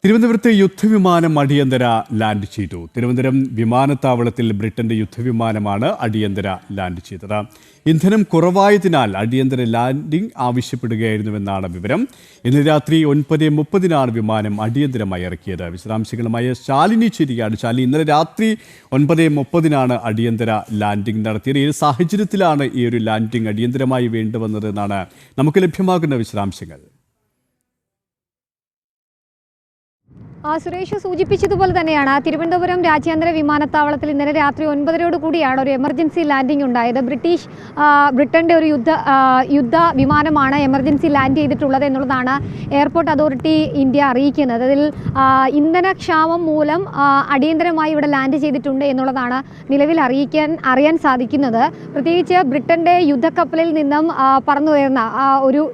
തിരുവനന്തപുരത്തെ യുദ്ധവിമാനം അടിയന്തര ലാൻഡ് ചെയ്തു. തിരുവനന്തപുരം വിമാനത്താവളത്തിൽ ബ്രിട്ടന്റെ യുദ്ധവിമാനമാണ് അടിയന്തര ലാൻഡ് ചെയ്തത്. ഇന്ധനം കുറവായതിനാൽ അടിയന്തര ലാൻഡിംഗ് ആവശ്യപ്പെടുകയായിരുന്നുവെന്നാണ് വിവരം. ഇന്ന് രാത്രി 9:30 വിമാനം അടിയന്തരമായി ഇറക്കിയത്. വിശദാംശങ്ങളുമായി ശാലിനി ചേരുകയാണ്. ശാലിനി, ഇന്നലെ രാത്രി 9:30 അടിയന്തര ലാൻഡിംഗ് നടത്തിയത്. ഏത് സാഹചര്യത്തിലാണ് ഈ ഒരു ലാൻഡിംഗ് അടിയന്തരമായി വേണ്ടിവന്നതെന്നാണ് നമുക്ക് ലഭ്യമാകുന്ന വിശദാംശങ്ങൾ? സുരേഷ് സൂചിപ്പിച്ചതുപോലെ തന്നെയാണ് തിരുവനന്തപുരം രാജ്യാന്തര വിമാനത്താവളത്തിൽ ഇന്നലെ രാത്രി 9:30 കൂടിയാണ് ഒരു എമർജൻസി ലാൻഡിംഗ് ഉണ്ടായത്. ബ്രിട്ടന്റെ ഒരു യുദ്ധ വിമാനമാണ് എമർജൻസി ലാൻഡ് ചെയ്തിട്ടുള്ളത് എന്നുള്ളതാണ് എയർപോർട്ട് അതോറിറ്റി ഇന്ത്യ അറിയിക്കുന്നത്. അതിൽ ഇന്ധനക്ഷാമം മൂലം അടിയന്തരമായി ഇവിടെ ലാൻഡ് ചെയ്തിട്ടുണ്ട് എന്നുള്ളതാണ് നിലവിൽ അറിയാൻ സാധിക്കുന്നത്. പ്രത്യേകിച്ച് ബ്രിട്ടന്റെ യുദ്ധക്കപ്പലിൽ നിന്നും പറന്നുയർന്ന ഒരു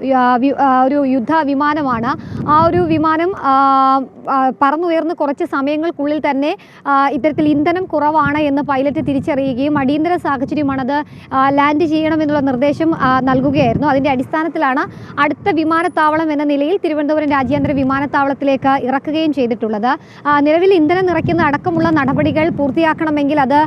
യുദ്ധ വിമാനമാണ്. ആ ഒരു വിമാനം പറന്നുയർന്ന് കുറച്ച് സമയങ്ങൾക്കുള്ളിൽ തന്നെ ഇത്തരത്തിൽ ഇന്ധനം കുറവാണ് എന്ന് പൈലറ്റ് തിരിച്ചറിയുകയും അടിയന്തര സാഹചര്യമാണത് ലാൻഡ് ചെയ്യണമെന്നുള്ള നിർദ്ദേശം നൽകുകയായിരുന്നു. അതിൻ്റെ അടിസ്ഥാനത്തിലാണ് അടുത്ത വിമാനത്താവളം എന്ന നിലയിൽ തിരുവനന്തപുരം രാജ്യാന്തര വിമാനത്താവളത്തിലേക്ക് ഇറക്കുകയും ചെയ്തിട്ടുള്ളത്. നിലവിൽ ഇന്ധനം നിറയ്ക്കുന്ന അടക്കമുള്ള നടപടികൾ പൂർത്തിയാക്കണമെങ്കിൽ അത്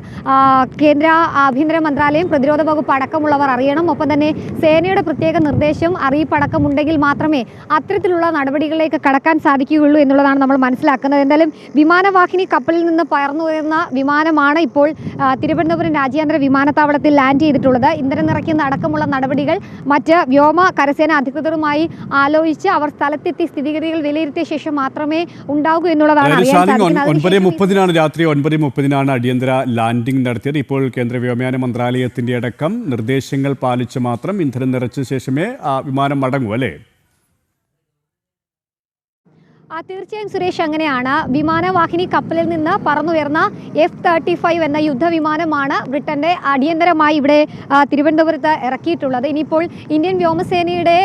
കേന്ദ്ര ആഭ്യന്തര മന്ത്രാലയം, പ്രതിരോധ വകുപ്പ് അടക്കമുള്ളവർ അറിയണം. ഒപ്പം തന്നെ സേനയുടെ പ്രത്യേക നിർദ്ദേശം, അറിയിപ്പടക്കമുണ്ടെങ്കിൽ മാത്രമേ അത്തരത്തിലുള്ള നടപടികളിലേക്ക് കടക്കാൻ സാധിക്കുകയുള്ളൂ എന്നുള്ളതാണ് നമ്മൾ മനസ്സിലാക്കുന്നത്. എന്തായാലും വിമാനവാഹിനി കപ്പലിൽ നിന്ന് പറന്നുയർന്ന വിമാനമാണ് ഇപ്പോൾ തിരുവനന്തപുരം രാജ്യാന്തര വിമാനത്താവളത്തിൽ ലാൻഡ് ചെയ്തിട്ടുള്ളത്. ഇന്ധനം നിറയ്ക്കുന്ന അടക്കമുള്ള നടപടികൾ മറ്റ് വ്യോമ കരസേന അധികൃതരുമായി ആലോചിച്ച് അവർ സ്ഥലത്തെത്തി സ്ഥിതിഗതികൾ വിലയിരുത്തിയ ശേഷം മാത്രമേ ഉണ്ടാകൂ എന്നുള്ളതാണ് അറിയാൻ സാധിക്കുന്നത്. 9:30 രാത്രി 9:30 അടിയന്തര ലാൻഡിംഗ് നടത്തിയത്. ഇപ്പോൾ കേന്ദ്ര വ്യോമയാന മന്ത്രാലയത്തിന്റെ അടക്കം നിർദ്ദേശങ്ങൾ പാലിച്ച് മാത്രം ഇന്ധനം നിറച്ച ശേഷമേ വിമാനം മടങ്ങൂ, അല്ലേ? തീർച്ചയായും സുരേഷ്, അങ്ങനെയാണ്. വിമാനവാഹിനി കപ്പലിൽ നിന്ന് പറന്നുയർന്ന F-35 എന്ന യുദ്ധവിമാനമാണ് ബ്രിട്ടന്റെ അടിയന്തരമായി ഇവിടെ തിരുവനന്തപുരത്ത് ഇറക്കിയിട്ടുള്ളത്. ഇനിയിപ്പോൾ ഇന്ത്യൻ വ്യോമസേനയുടെ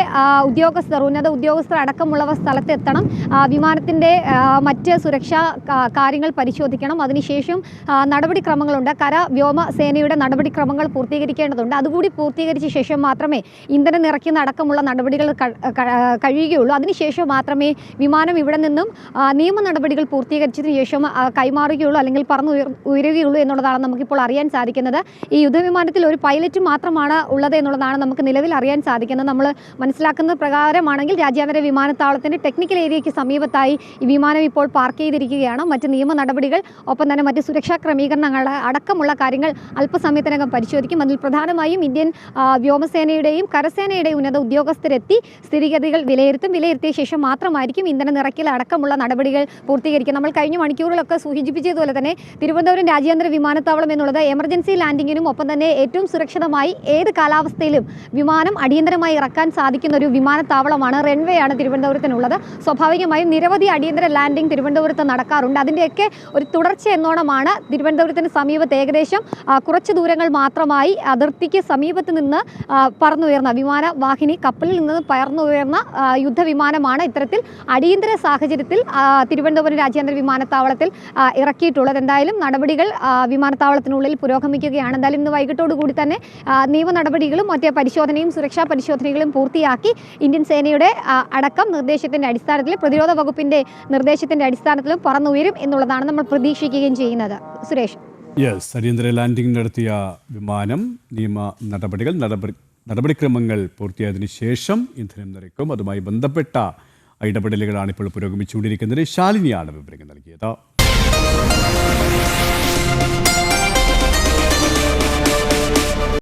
ഉന്നത ഉദ്യോഗസ്ഥർ അടക്കമുള്ളവർ സ്ഥലത്തെത്തണം. വിമാനത്തിന്റെ മറ്റ് സുരക്ഷാ കാര്യങ്ങൾ പരിശോധിക്കണം. അതിനുശേഷം നടപടിക്രമങ്ങളുണ്ട്. കര വ്യോമസേനയുടെ നടപടിക്രമങ്ങൾ പൂർത്തീകരിക്കേണ്ടതുണ്ട്. അതുകൂടി പൂർത്തീകരിച്ച ശേഷം മാത്രമേ ഇന്ധനം നിറയ്ക്കുന്ന അടക്കമുള്ള നടപടികൾ കഴിയുകയുള്ളൂ. അതിനുശേഷം മാത്രമേ വിമാനം ഇവിടെ നിന്നും നിയമ നടപടികൾ പൂർത്തീകരിച്ചതിനു ശേഷം കൈമാറുകയുള്ളൂ, അല്ലെങ്കിൽ ഉയരുകയുള്ളൂ എന്നുള്ളതാണ് നമുക്കിപ്പോൾ അറിയാൻ സാധിക്കുന്നത്. ഈ യുദ്ധവിമാനത്തിൽ ഒരു പൈലറ്റ് മാത്രമാണ് ഉള്ളത് എന്നുള്ളതാണ് നമുക്ക് നിലവിൽ അറിയാൻ സാധിക്കുന്നത്. നമ്മൾ മനസ്സിലാക്കുന്ന പ്രകാരമാണെങ്കിൽ രാജ്യാന്തര വിമാനത്താവളത്തിന്റെ ടെക്നിക്കൽ ഏരിയയ്ക്ക് സമീപത്തായി ഈ വിമാനം ഇപ്പോൾ പാർക്ക് ചെയ്തിരിക്കുകയാണ്. മറ്റ് നിയമ നടപടികൾ, ഒപ്പം തന്നെ മറ്റ് സുരക്ഷാ ക്രമീകരണങ്ങൾ അടക്കമുള്ള കാര്യങ്ങൾ അല്പസമയത്തിനകം പരിശോധിക്കും. അതിൽ പ്രധാനമായും ഇന്ത്യൻ വ്യോമസേനയുടെയും കരസേനയുടെയും ഉന്നത ഉദ്യോഗസ്ഥരെത്തി സ്ഥിതിഗതികൾ വിലയിരുത്തിയ ശേഷം മാത്രമായിരിക്കും ഇന്ധനം നിറയ്ക്കൽ അടക്കമുള്ള നടപടികൾ പൂർത്തീകരിക്കും. നമ്മൾ കഴിഞ്ഞ മണിക്കൂറിലൊക്കെ സൂചിപ്പിച്ചതുപോലെ തന്നെ തിരുവനന്തപുരം രാജ്യാന്തര വിമാനത്താവളം എന്നുള്ളത് എമർജൻസി ലാൻഡിങ്ങിനും ഒപ്പം തന്നെ ഏറ്റവും സുരക്ഷിതമായി ഏത് കാലാവസ്ഥയിലും വിമാനം അടിയന്തരമായി ഇറക്കാൻ സാധിക്കുന്ന ഒരു വിമാനത്താവളമാണ്. റൺവേ ആണ് തിരുവനന്തപുരത്തിനുള്ളത്. സ്വാഭാവികമായും നിരവധി അടിയന്തര ലാൻഡിംഗ് തിരുവനന്തപുരത്ത് നടക്കാറുണ്ട്. അതിൻ്റെയൊക്കെ ഒരു തുടർച്ച എന്നോണമാണ് തിരുവനന്തപുരത്തിന് സമീപത്ത് ഏകദേശം കുറച്ച് ദൂരങ്ങൾ മാത്രമായി അതിർത്തിക്ക് സമീപത്ത് നിന്ന് പറന്നുയർന്ന വിമാനവാഹിനി കപ്പലിൽ നിന്ന് പറന്നുയർന്ന യുദ്ധവിമാനമാണ് ഇത്തരത്തിൽ അടിയന്തര സാഹചര്യത്തിൽ തിരുവനന്തപുരം രാജ്യാന്തര വിമാനത്താവളത്തിൽ ഇറക്കിയിട്ടുള്ളത്. എന്തായാലും നടപടികൾ വിമാനത്താവളത്തിനുള്ളിൽ പുരോഗമിക്കുകയാണ്. എന്തായാലും ഇന്ന് വൈകിട്ടോടുകൂടി തന്നെ നിയമ നടപടികളും മറ്റേ പരിശോധനയും സുരക്ഷാ പരിശോധനകളും പൂർത്തിയാക്കി ഇന്ത്യൻ സേനയുടെ അടക്കം നിർദ്ദേശത്തിന്റെ അടിസ്ഥാനത്തിൽ, പ്രതിരോധ വകുപ്പിന്റെ നിർദ്ദേശത്തിന്റെ അടിസ്ഥാനത്തിലും പറന്നുയരും എന്നുള്ളതാണ് നമ്മൾ പ്രതീക്ഷിക്കുകയും ചെയ്യുന്നത്. സുരേഷ്, അടിയന്തര ലാൻഡിംഗ് നടത്തിയ വിമാനം നിയമ നടപടിക്രമങ്ങൾ പൂർത്തിയായതിനു ശേഷം ഇന്ധനം നിറയ്ക്കും. അതുമായി ബന്ധപ്പെട്ട ഇടപെടലുകളാണ് ഇപ്പോൾ പുരോഗമിച്ചുകൊണ്ടിരിക്കുന്നത്. ശാലിനിയാണ് വിവരങ്ങൾ നൽകിയത്.